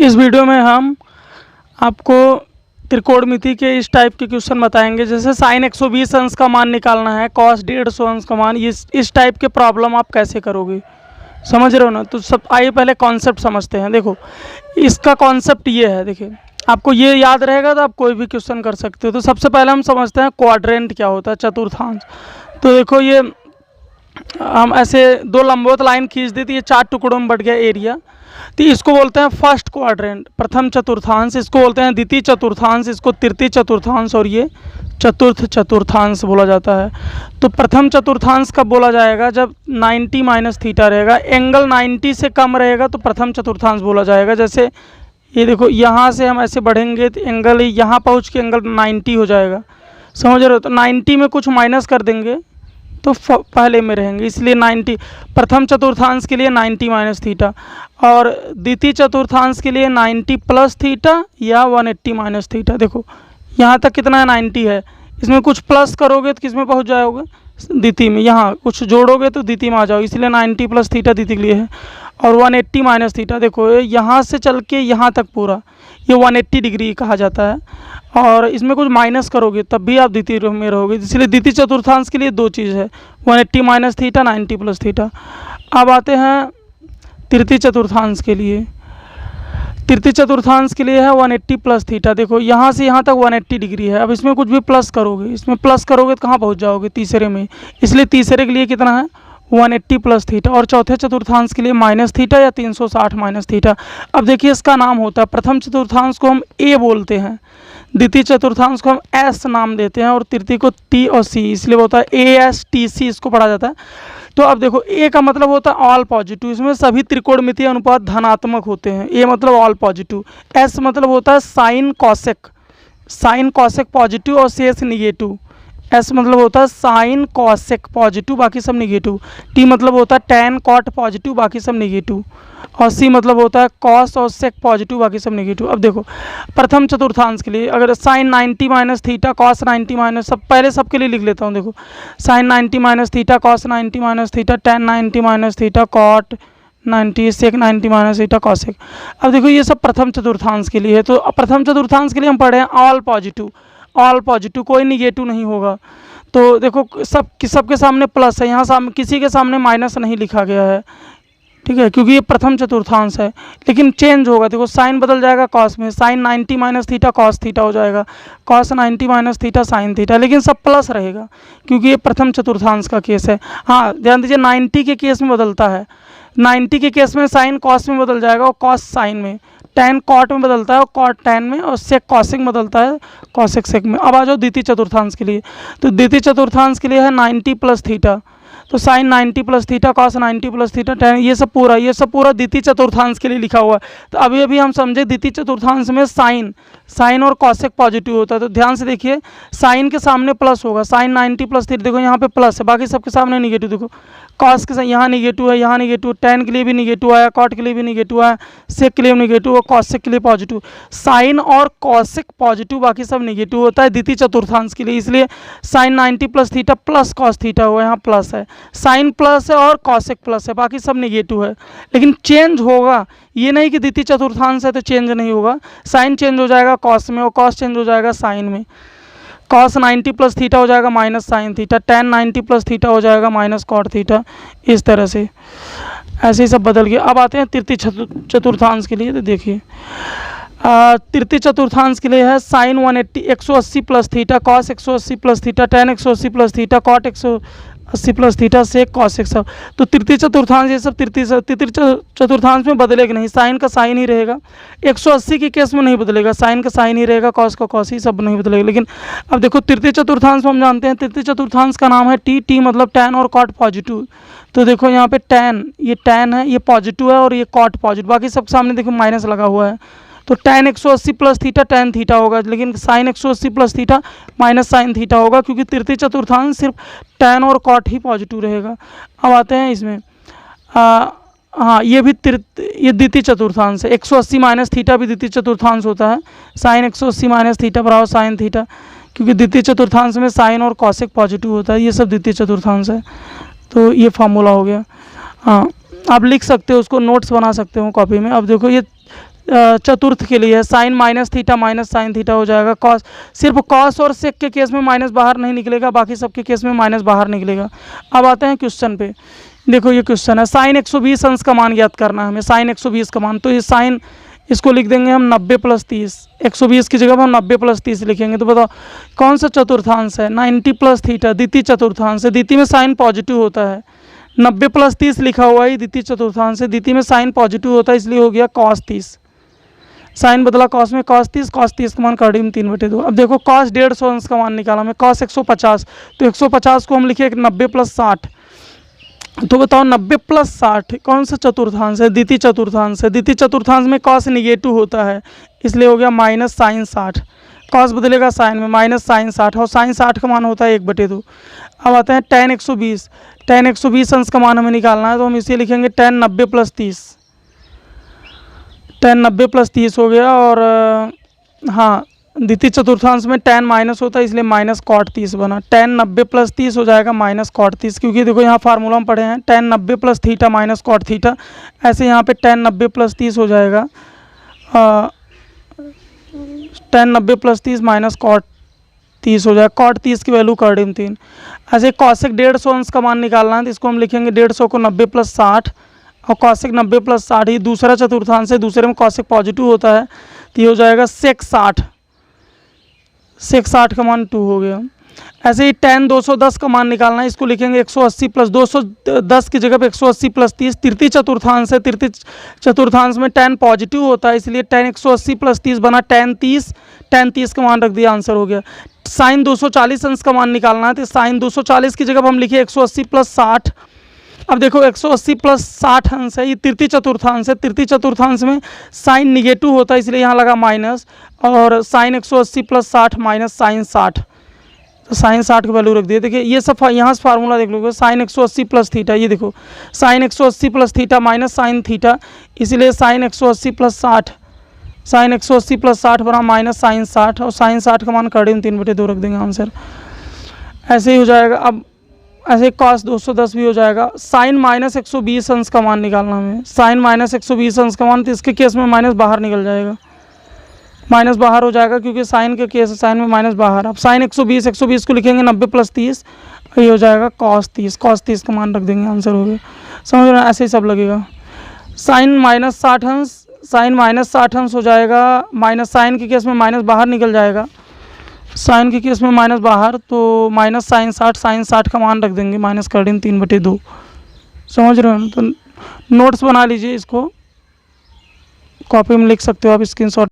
इस वीडियो में हम आपको त्रिकोणमिति के इस टाइप के क्वेश्चन बताएंगे, जैसे साइन 120 अंश का मान निकालना है, कॉस 150 अंश का मान। इस टाइप के प्रॉब्लम आप कैसे करोगे, समझ रहे हो ना। तो सब आइए पहले कॉन्सेप्ट समझते हैं। देखो इसका कॉन्सेप्ट ये है, देखिए आपको ये याद रहेगा तो आप कोई भी क्वेश्चन कर सकते हो। तो सबसे पहले हम समझते हैं क्वाड्रेंट क्या होता है, चतुर्थांश। तो देखो ये हम ऐसे दो लंबवत लाइन खींच दी थी, ये 4 टुकड़ों में बट गया एरिया। तो इसको बोलते हैं फर्स्ट क्वाड्रेंट, प्रथम चतुर्थांश। इसको बोलते हैं द्वितीय चतुर्थांश, इसको तृतीय चतुर्थांश, और ये चतुर्थ चतुर्थांश बोला जाता है। तो प्रथम चतुर्थांश कब बोला जाएगा, जब 90 माइनस थीटा रहेगा, एंगल 90 से कम रहेगा तो प्रथम चतुर्थांश बोला जाएगा। जैसे ये देखो यहाँ से हम ऐसे बढ़ेंगे तो एंगल यहाँ पहुँच के एंगल 90 हो जाएगा, समझ रहे हो। तो 90 में कुछ माइनस कर देंगे तो पहले में रहेंगे, इसलिए 90 प्रथम चतुर्थांश के लिए 90 माइनस थीटा, और द्वितीय चतुर्थांश के लिए 90 प्लस थीटा या 180 माइनस थीटा। देखो यहाँ तक कितना है, 90 है, इसमें कुछ प्लस करोगे तो किस में पहुँच जाओगे, द्वितीय में। यहाँ कुछ जोड़ोगे तो द्वितीय में आ जाओ, इसलिए 90 प्लस थीटा द्वितीय के लिए है। और 180 माइनस थीटा, देखो यहाँ से चल के यहाँ तक पूरा ये 180 डिग्री कहा जाता है, और इसमें कुछ माइनस करोगे तब भी आप द्वितीय में रहोगे, इसलिए द्वितीय चतुर्थांश के लिए दो चीज़ है, 180 माइनस थीटा, 90 प्लस थीटा। अब आते हैं तृतीय चतुर्थांश के लिए। तृतीय चतुर्थांश के लिए है 180 प्लस थीटा। देखो यहाँ से यहाँ तक 180 डिग्री है, अब इसमें कुछ भी प्लस करोगे, इसमें प्लस करोगे तो कहाँ पहुँच जाओगे, तीसरे में, इसलिए तीसरे के लिए कितना है 180 प्लस थीटा। और चौथे चतुर्थांश के लिए माइनस थीटा या 360 माइनस थीटा। अब देखिए इसका नाम होता है, प्रथम चतुर्थांश को हम ए बोलते हैं, द्वितीय चतुर्थांश को हम एस नाम देते हैं, और तृतीय को टी और सी, इसलिए होता है ए एस टी सी, इसको पढ़ा जाता है। तो अब देखो ए का मतलब होता है ऑल पॉजिटिव, इसमें सभी त्रिकोणमितीय अनुपात धनात्मक होते हैं। ए मतलब ऑल पॉजिटिव, एस मतलब होता है साइन कॉसेक पॉजिटिव और शेष निगेटिव। एस मतलब होता है साइन कॉसेक पॉजिटिव, बाकी सब निगेटिव। टी मतलब होता है टैन कॉट पॉजिटिव, बाकी सब निगेटिव। और सी मतलब होता है कॉस और सेक पॉजिटिव, बाकी सब निगेटिव। अब देखो प्रथम चतुर्थांश के लिए अगर sine 90 minus theta, cos 90 minus, सब पहले सबके लिए लिख लेता हूँ। देखो sine 90 minus theta, cos 90 minus theta, tan 90 minus theta, cot 90, sec 90 minus theta, cosec. अब देखो ये सब प्रथम चतुर्थांश के लिए है। तो प्रथम चतुर्थांश के लिए हम पढ़े हैं ऑल पॉजिटिव, कोई निगेटिव नहीं होगा। तो देखो सबके सामने प्लस है, यहाँ किसी के सामने माइनस नहीं लिखा गया है, ठीक है, क्योंकि ये प्रथम चतुर्थांश है। लेकिन चेंज होगा, देखो साइन बदल जाएगा कॉस में, sine 90 minus theta cos theta हो जाएगा, cos 90 minus theta sine theta, लेकिन सब प्लस रहेगा क्योंकि ये प्रथम चतुर्थांश का केस है। हाँ ध्यान दीजिए 90 के केस में बदलता है, 90 के केस में साइन कॉस में बदल जाएगा और कॉस साइन में, टैन कॉट में बदलता है और कॉट टैन में, और सेक कॉसेक में बदलता है, कॉसेक सेक में। अब आ जाओ द्वितीय चतुर्थांश के लिए। तो द्वितीय चतुर्थांश के लिए है 90 प्लस थीटा, तो sine 90 plus theta, cos 90 plus theta, tan, ये सब पूरा द्वितीय चतुर्थांश के लिए लिखा हुआ है। तो अभी हम समझे द्वितीय चतुर्थांश में साइन और कॉसेक पॉजिटिव होता है। तो ध्यान से देखिए साइन के सामने प्लस होगा, साइन 90 प्लस थीटा, देखो यहाँ पे प्लस है, बाकी सबके सामने निगेटिव। देखो कॉस के यहाँ निगेटिव है, यहाँ निगेटिव, टैन के लिए भी निगेटिव आया, कॉट के लिए भी निगेटिव आया, सेक के लिए निगेटिव और कॉसेक के लिए पॉजिटिव। साइन और कॉसेक पॉजिटिव, बाकी सब निगेटिव होता है द्वितीय चतुर्थांश के लिए, इसलिए sine 90 plus theta plus cos theta हुआ, यहाँ प्लस है, साइन प्लस है और कॉसेक प्लस है, बाकी सब निगेटिव है। लेकिन चेंज होगा, ये नहीं कि द्वितीय चतुर्थांश है तो चेंज नहीं होगा, साइन चेंज हो जाएगा कॉस में और कॉस चेंज हो जाएगा साइन में, कॉस 90 प्लस थीटा हो जाएगा minus sine theta, tan 90 plus theta हो जाएगा माइनस कॉट थीटा, इस तरह से ऐसे ही सब बदल गया। अब आते हैं तृतीय चतुर्थांश के लिए। तो देखिए तृतीय चतुर्थांश के लिए है sine 180 plus theta, cos 180 plus theta, tan 180 plus theta, cot 180 plus theta, sec cosec सब। तो तृतीय चतुर्थांश ये सब तृतीय चतुर्थांश में बदलेगा नहीं, साइन का साइन ही रहेगा, 180 के केस में नहीं बदलेगा, साइन का साइन ही रहेगा, कॉस का कॉस ही, सब नहीं बदलेगा। लेकिन अब देखो तृतीय चतुर्थांश में हम जानते हैं तृतीय चतुर्थांश का नाम है टी मतलब टैन और कॉट पॉजिटिव। तो देखो यहाँ पे टैन, ये टैन है, ये पॉजिटिव है, और ये कॉट पॉजिटिव, बाकी सब सामने देखो माइनस लगा हुआ है। तो tan 180 plus theta tan theta होगा, लेकिन sine 180 plus theta minus sine theta होगा, क्योंकि तृतीय चतुर्थांश सिर्फ टैन और कॉट ही पॉजिटिव रहेगा। अब आते हैं इसमें हाँ ये द्वितीय चतुर्थांश है, 180 माइनस थीटा भी द्वितीय चतुर्थांश होता है, साइन 180 माइनस थीटा बराबर साइन थीटा, क्योंकि द्वितीय चतुर्थांश में साइन और कॉसेक पॉजिटिव होता है, ये सब द्वितीय चतुर्थांश है। तो ये फार्मूला हो गया। हाँ आप लिख सकते हो, उसको नोट्स बना सकते हो कॉपी में। अब देखो ये चतुर्थ के लिए है, sine minus theta minus sine theta हो जाएगा। कॉस, सिर्फ कॉस और सेक के केस में माइनस बाहर नहीं निकलेगा, बाकी सबके केस में माइनस बाहर निकलेगा। अब आते हैं क्वेश्चन पे। देखो ये क्वेश्चन है, साइन 120 अंश का मान ज्ञात करना है हमें, साइन 120 का मान। तो ये साइन, इसको लिख देंगे हम 90 + 30, 120 की जगह हम 90 + 30 लिखेंगे। तो बताओ कौन सा चतुर्थांश है, 90 + थीटा, द्वितीय चतुर्थांश है। द्वितीय में साइन पॉजिटिव होता है, 90 + 30 लिखा हुआ है, द्वितीय चतुर्थांश है, द्वितीय में साइन पॉजिटिव होता है, इसलिए हो गया cos 30। साइन बदला कॉस में, cos 30 का मान कर दी 3/2। अब देखो cos 150 अंश का मान निकाला हमें, cos 150, तो 150 को हम लिखे 90 + 60। तो बताओ 90 + 60 कौन सा चतुर्थांश है, द्वितीय चतुर्थांश है। द्वितीय चतुर्थांश में cos नेगेटिव होता है, इसलिए हो गया माइनस साइन 60। cos बदलेगा साइन में, माइनस साइन 60, और साइन 60 का मान होता है 1/2। अब आते हैं tan 120, tan 120 अंश का मान हमें निकालना है, तो हम इसे लिखेंगे tan 90 + 30, tan 90 + 30 हो गया। और हाँ, द्वितीय चतुर्थांश में tan माइनस होता है, इसलिए माइनस cot 30 बना। tan 90 + 30 हो जाएगा माइनस cot 30, क्योंकि देखो यहाँ फार्मूला हम पढ़े हैं tan 90 + theta minus cot theta, ऐसे यहाँ पे tan 90 + 30 हो जाएगा, tan 90 + 30 माइनस cot 30 हो जाएगा। cot 30 की वैल्यू कर दी 3। ऐसे cosec 150 अंश का मान निकालना है, तो इसको हम लिखेंगे 150 को 90 + 60, और cosec 90 + 60 ये दूसरा चतुर्थांश है, दूसरे में cosec पॉजिटिव होता है, तो ये हो जाएगा sec 60, sec 60 का मान 2 हो गया। ऐसे ही tan 210 का मान निकालना है, इसको लिखेंगे 180 + 210 की जगह पे 180 + 30, तृतीय चतुर्थांश है, तृतीय चतुर्थांश में tan पॉजिटिव होता है, इसलिए tan 180 + 30 बना tan 30 का मान रख दिया, आंसर हो गया। साइन 240 अंश का मान निकालना है, तो साइन 240 की जगह हम लिखे 180 + 60। अब देखो 180 + 60 अंश है, ये तृतीय चतुर्थांश है, तृतीय चतुर्थांश में साइन निगेटिव होता है, इसलिए यहाँ लगा माइनस, और साइन 180 + 60 माइनस साइन 60, तो साइन 60 की वैल्यू रख दिए। देखिए ये सब यहाँ से फार्मूला देख लोगे, साइन 180 + थीटा, ये देखो sine 180 + theta minus sine theta, इसलिए साइन 180 + 60, साइन 180 + 60 बना माइनस साइन 60, और साइन 60 का मान कर दी 3/2 रख देंगे, आंसर ऐसे ही हो जाएगा। अब ऐसे cos 210 भी हो जाएगा। साइन माइनस 120 अंश का मान निकालना हमें, साइन माइनस 120 अंश का मान, तो इसके केस में माइनस बाहर निकल जाएगा, माइनस बाहर हो जाएगा, क्योंकि साइन के केस साइन में माइनस बाहर। अब साइन 120 को लिखेंगे 90 + 30, ये हो जाएगा cos 30 का मान रख देंगे, आंसर हो गया। समझ रहे हैं, ऐसे ही सब लगेगा। साइन माइनस 60 अंश, साइन माइनस 60 अंश हो जाएगा, माइनस साइन के केस में माइनस बाहर निकल जाएगा, साइन के केस में माइनस बाहर, तो माइनस साइन 60, साइन 60 का मान रख देंगे, माइनस कर देंगे 3/2। समझ रहे हो, तो नोट्स बना लीजिए, इसको कॉपी में लिख सकते हो आप, स्क्रीनशॉट